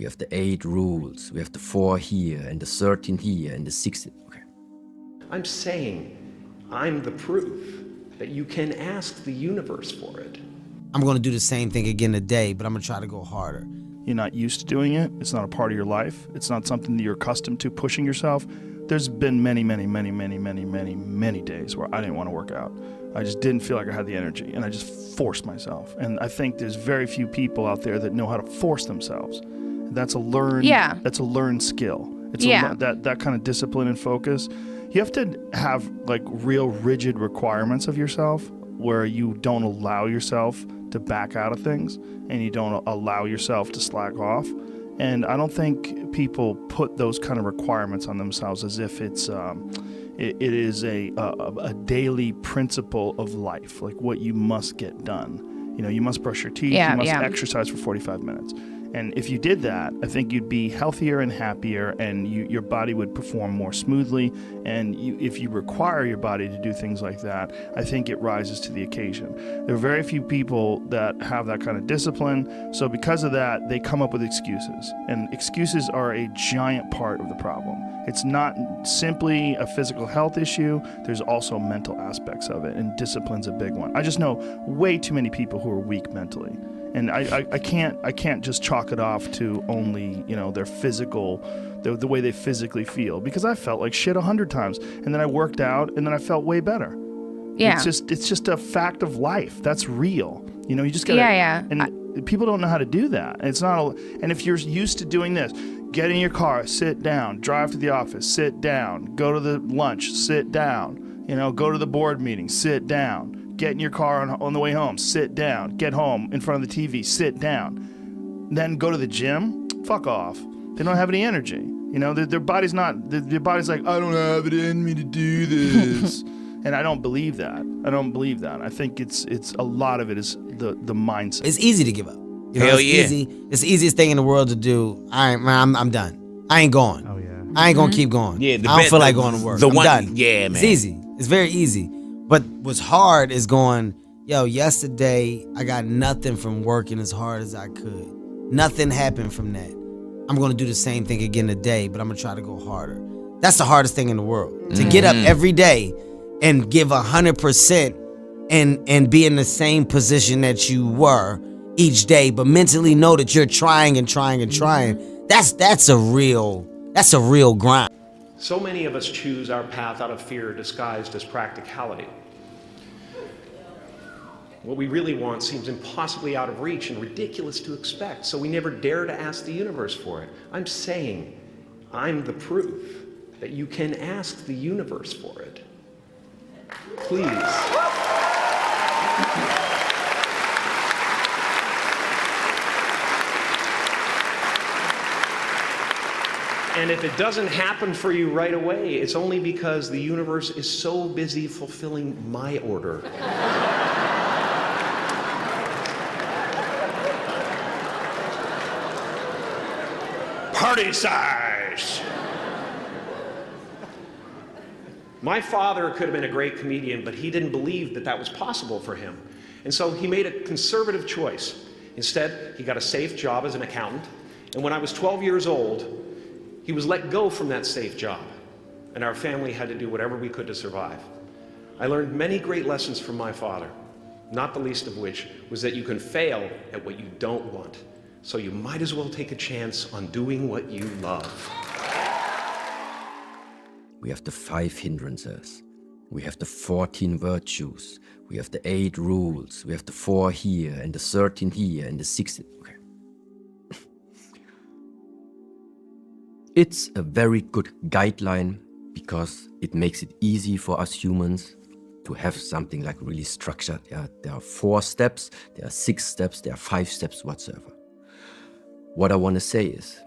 We have the 8 rules. We have the 4 here and the 13 here and the 16. Okay. I'm saying I'm the proof that you can ask the universe for it. I'm gonna do the same thing again today, but I'm gonna try to go harder. You're not used to doing it. It's not a part of your life. It's not something that you're accustomed to, pushing yourself. There's been many days where I didn't want to work out. I just didn't feel like I had the energy, and I just forced myself. And I think there's very few people out there that know how to force themselves. That's a learned, That's a learned skill. It's that kind of discipline and focus. You have to have like real rigid requirements of yourself, where you don't allow yourself to back out of things, and you don't allow yourself to slack off. And I don't think people put those kind of requirements on themselves as if it is a daily principle of life, like what you must get done. You know, you must brush your teeth, you must exercise for 45 minutes. And if you did that, I think you'd be healthier and happier, and your body would perform more smoothly. And if you require your body to do things like that, I think it rises to the occasion. There are very few people that have that kind of discipline. So because of that, they come up with excuses. And excuses are a giant part of the problem. It's not simply a physical health issue. There's also mental aspects of it, and discipline's a big one. I just know way too many people who are weak mentally. And I can't just chalk it off to only, you know, their physical, the way they physically feel, because I felt like shit 100 times, and then I worked out, and then I felt way better. Yeah. It's just a fact of life. That's real. You know, you just gotta. And people don't know how to do that. It's not. And if you're used to doing this, get in your car, sit down, drive to the office, sit down, go to the lunch, sit down. You know, go to the board meeting, sit down. Get in your car on the way home, sit down. Get home in front of the TV, sit down. Then go to the gym, fuck off. They don't have any energy. You know, their body's like, I don't have it in me to do this. And I don't believe that. I think it's a lot of it is the mindset. It's easy to give up. You know, Hell it's yeah. easy. It's the easiest thing in the world to do. I'm done. I ain't going. Oh, yeah. I ain't gonna keep going. Yeah, I don't feel like going to work. I'm done. Yeah, man. It's easy. It's very easy. But what's hard is going, yesterday I got nothing from working as hard as I could. Nothing happened from that. I'm gonna do the same thing again today, but I'm gonna try to go harder. That's the hardest thing in the world. To get up every day and give 100% and be in the same position that you were each day, but mentally know that you're trying and trying and trying. That's a real grind. So many of us choose our path out of fear disguised as practicality. What we really want seems impossibly out of reach and ridiculous to expect, so we never dare to ask the universe for it. I'm saying I'm the proof that you can ask the universe for it. Please. And if it doesn't happen for you right away, it's only because the universe is so busy fulfilling my order. Party size! My father could have been a great comedian, but he didn't believe that that was possible for him. And so he made a conservative choice. Instead, he got a safe job as an accountant. And when I was 12 years old, he was let go from that safe job. And our family had to do whatever we could to survive. I learned many great lessons from my father, not the least of which was that you can fail at what you don't want. So you might as well take a chance on doing what you love. We have the 5 hindrances. We have the 14 virtues. We have the 8 rules. We have the 4 here and the 13 here and the 16. Okay. It's a very good guideline because it makes it easy for us humans to have something like really structured. There are 4 steps, there are 6 steps, there are 5 steps whatsoever. What I want to say is,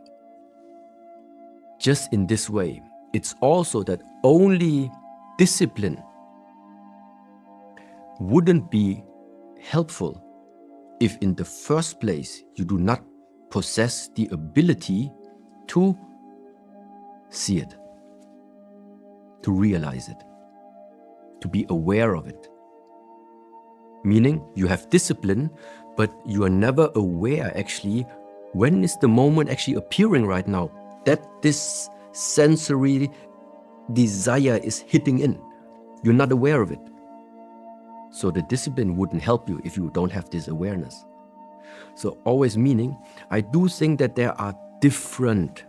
just in this way, it's also that only discipline wouldn't be helpful if in the first place you do not possess the ability to see it, to realize it, to be aware of it. Meaning you have discipline, but you are never aware actually When is the moment actually appearing right now that this sensory desire is hitting in? You're not aware of it. So the discipline wouldn't help you if you don't have this awareness. So always meaning, I do think that there are different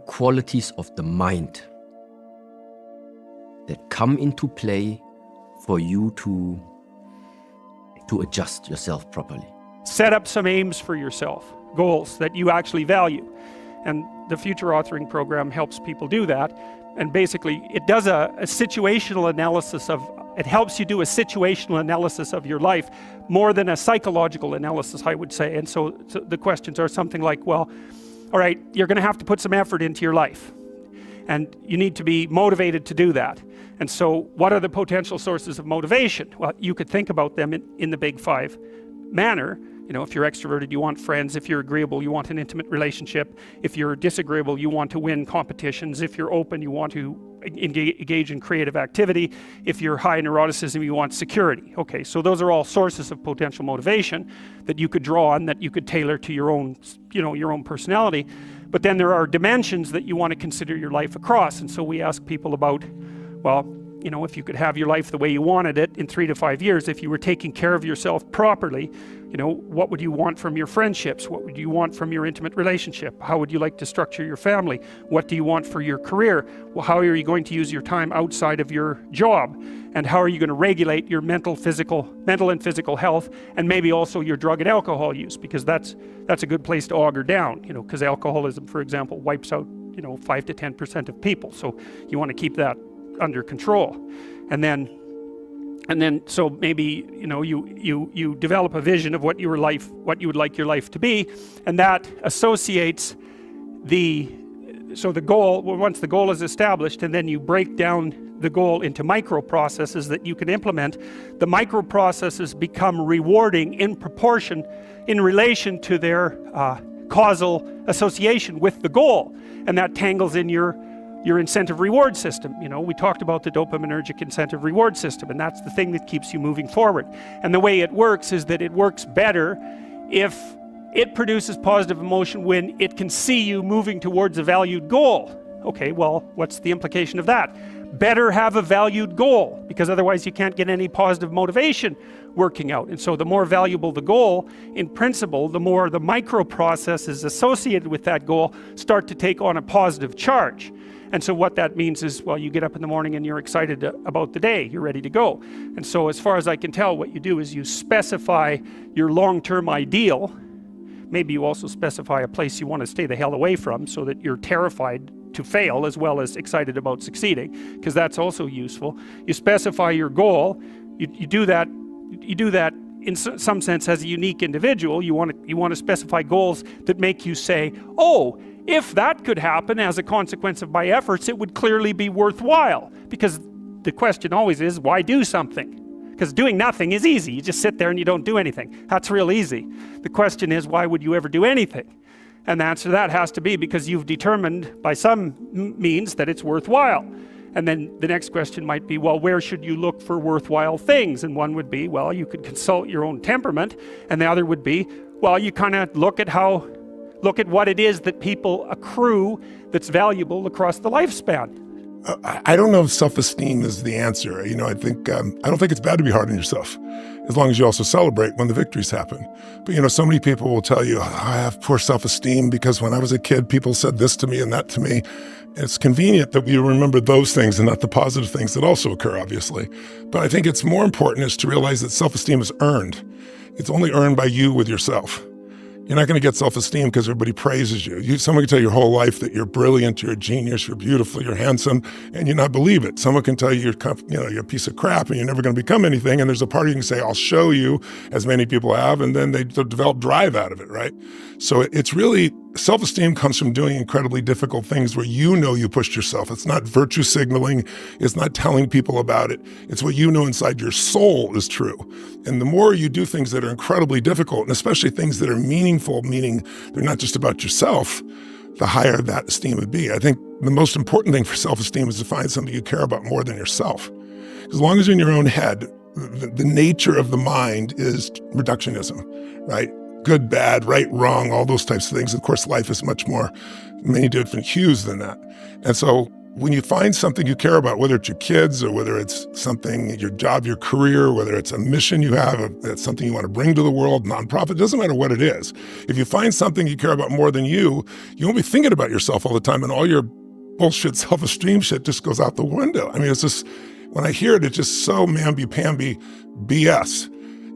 qualities of the mind that come into play for you to adjust yourself properly. Set up some aims for yourself, goals that you actually value. And the Future Authoring Program helps people do that. And basically, it does a situational analysis it helps you do a situational analysis of your life more than a psychological analysis, I would say. And so the questions are something like, well, all right, you're going to have to put some effort into your life. And you need to be motivated to do that. And so what are the potential sources of motivation? Well, you could think about them in the Big Five manner. You know, if you're extroverted, you want friends. If you're agreeable, you want an intimate relationship. If you're disagreeable, you want to win competitions. If you're open, you want to engage in creative activity. If you're high neuroticism, you want security. Okay, so those are all sources of potential motivation that you could draw on, that you could tailor to your own, your own personality. But then there are dimensions that you want to consider your life across. And so we ask people about, well, if you could have your life the way you wanted it in 3 to 5 years, if you were taking care of yourself properly, what would you want from your friendships? What would you want from your intimate relationship? How would you like to structure your family? What do you want for your career? Well, how are you going to use your time outside of your job? And how are you going to regulate your mental and physical health, and maybe also your drug and alcohol use? Because that's a good place to auger down, because alcoholism, for example, wipes out, 5 to 10% of people. So you want to keep that under control. And then so maybe you develop a vision of what you would like your life to be, and that associates the goal. Once the goal is established, and then you break down the goal into micro processes that you can implement. The micro processes become rewarding in proportion, in relation to their causal association with the goal, and that tangles in your incentive reward system. We talked about the dopaminergic incentive reward system, and that's the thing that keeps you moving forward. And the way it works is that it works better if it produces positive emotion when it can see you moving towards a valued goal. Okay, well, what's the implication of that? Better have a valued goal, because otherwise you can't get any positive motivation working out. And so the more valuable the goal, in principle, the more the micro processes associated with that goal start to take on a positive charge. And so what that means is, well, you get up in the morning and you're excited about the day, you're ready to go. And so as far as I can tell, what you do is you specify your long-term ideal. Maybe you also specify a place you want to stay the hell away from, so that you're terrified to fail as well as excited about succeeding, because that's also useful. You specify your goal. You do that in some sense as a unique individual. You want to specify goals that make you say, oh, if that could happen as a consequence of my efforts, it would clearly be worthwhile. Because the question always is, why do something? Because doing nothing is easy. You just sit there and you don't do anything. That's real easy. The question is, why would you ever do anything? And the answer to that has to be because you've determined by some means that it's worthwhile. And then the next question might be, well, where should you look for worthwhile things? And one would be, well, you could consult your own temperament. And the other would be, well, you kind of look at what it is that people accrue that's valuable across the lifespan. I don't know if self-esteem is the answer. I don't think it's bad to be hard on yourself, as long as you also celebrate when the victories happen. But so many people will tell you, I have poor self-esteem because when I was a kid, people said this to me and that to me. It's convenient that we remember those things and not the positive things that also occur, obviously. But I think it's more important is to realize that self-esteem is earned. It's only earned by you with yourself. You're not going to get self-esteem because everybody praises you. Someone can tell you your whole life that you're brilliant, you're a genius, you're beautiful, you're handsome, and you're not believe it. Someone can tell you you're a piece of crap and you're never going to become anything. And there's a part of you can say, I'll show you, as many people have, and then they develop drive out of it, right? So it's really, self-esteem comes from doing incredibly difficult things where you pushed yourself. It's not virtue signaling. It's not telling people about it. It's what you know inside your soul is true. And the more you do things that are incredibly difficult, and especially things that are meaningful, meaning they're not just about yourself, the higher that esteem would be. I think the most important thing for self-esteem is to find something you care about more than yourself. As long as you're in your own head, the nature of the mind is reductionism, right? good, bad, right, wrong, all those types of things. Of course, life is much more, many different hues than that. And so when you find something you care about, whether it's your kids or whether it's something, your job, your career, whether it's a mission you have, that's something you want to bring to the world, nonprofit, it doesn't matter what it is. If you find something you care about more than you won't be thinking about yourself all the time, and all your bullshit self-esteem shit just goes out the window. I mean, it's just, when I hear it, it's just so mamby-pamby BS.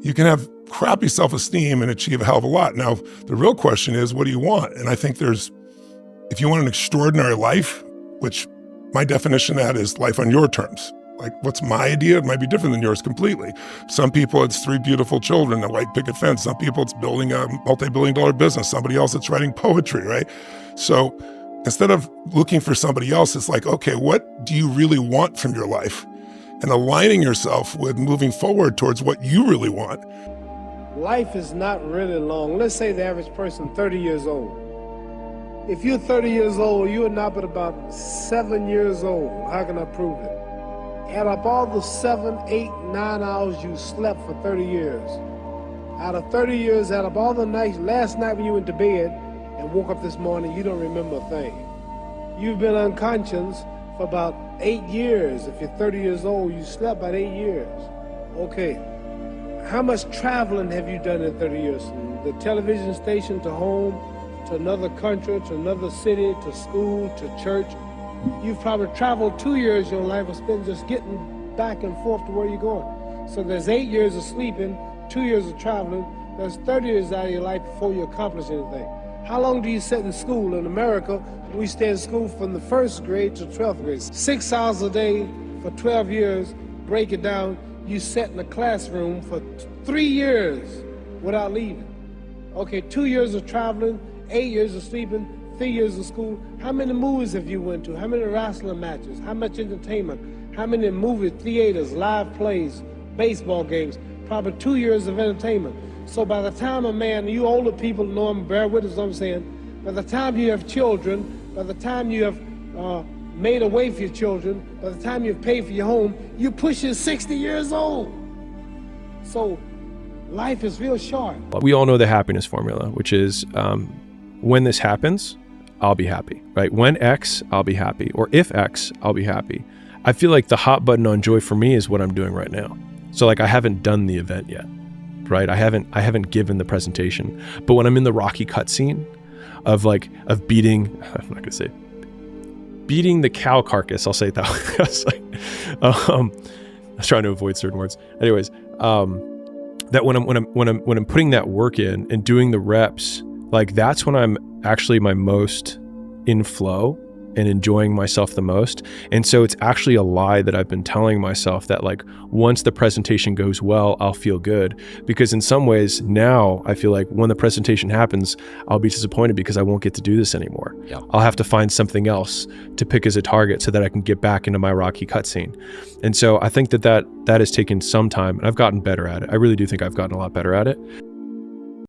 You can have crappy self-esteem and achieve a hell of a lot. Now, the real question is, what do you want? And I think if you want an extraordinary life, which my definition of that is life on your terms. Like, what's my idea? It might be different than yours completely. Some people, it's 3 beautiful children, a white picket fence. Some people, it's building a multi-billion-dollar business. Somebody else, it's writing poetry, right? So instead of looking for somebody else, it's like, okay, what do you really want from your life? And aligning yourself with moving forward towards what you really want. Life is not really long. Let's say the average person, 30 years old. If you're 30 years old, you are now but about 7 years old. How can I prove it? Add up all the 7, 8, 9 hours you slept for 30 years. Out of 30 years, add up all the nights, last night when you went to bed and woke up this morning, you don't remember a thing. You've been unconscious for about 8 years. If you're 30 years old, you slept about 8 years. Okay. How much traveling have you done in 30 years? From the television station to home, to another country, to another city, to school, to church. You've probably traveled 2 years of your life or spent just getting back and forth to where you're going. So there's 8 years of sleeping, 2 years of traveling. There's 30 years out of your life before you accomplish anything. How long do you sit in school? In America, we stay in school from the 1st grade to 12th grade. 6 hours a day for 12 years, break it down, you sat in the classroom for 3 years without leaving. Okay, 2 years of traveling, 8 years of sleeping, 3 years of school. How many movies have you went to? How many wrestling matches? How much entertainment? How many movie theaters, live plays, baseball games? Probably 2 years of entertainment. So by the time a man, you older people know him, bear witness what I'm saying, by the time you have children, by the time you have made a way for your children, by the time you've paid for your home, you're pushing 60 years old. So life is real short. We all know the happiness formula, which is when this happens, I'll be happy, right? When X, I'll be happy. Or if X, I'll be happy. I feel like the hot button on joy for me is what I'm doing right now. So like I haven't done the event yet, right? I haven't given the presentation. But when I'm in the Rocky cutscene of beating, I'm not gonna say, beating the cow carcass, I'll say it that way. I was trying to avoid certain words. Anyways, that when I'm putting that work in and doing the reps, like that's when I'm actually my most in flow and enjoying myself the most. And so it's actually a lie that I've been telling myself that like once the presentation goes well, I'll feel good. Because in some ways now I feel like when the presentation happens, I'll be disappointed because I won't get to do this anymore. Yeah. I'll have to find something else to pick as a target so that I can get back into my Rocky cutscene. And so I think that has taken some time, and I've gotten better at it. I really do think I've gotten a lot better at it.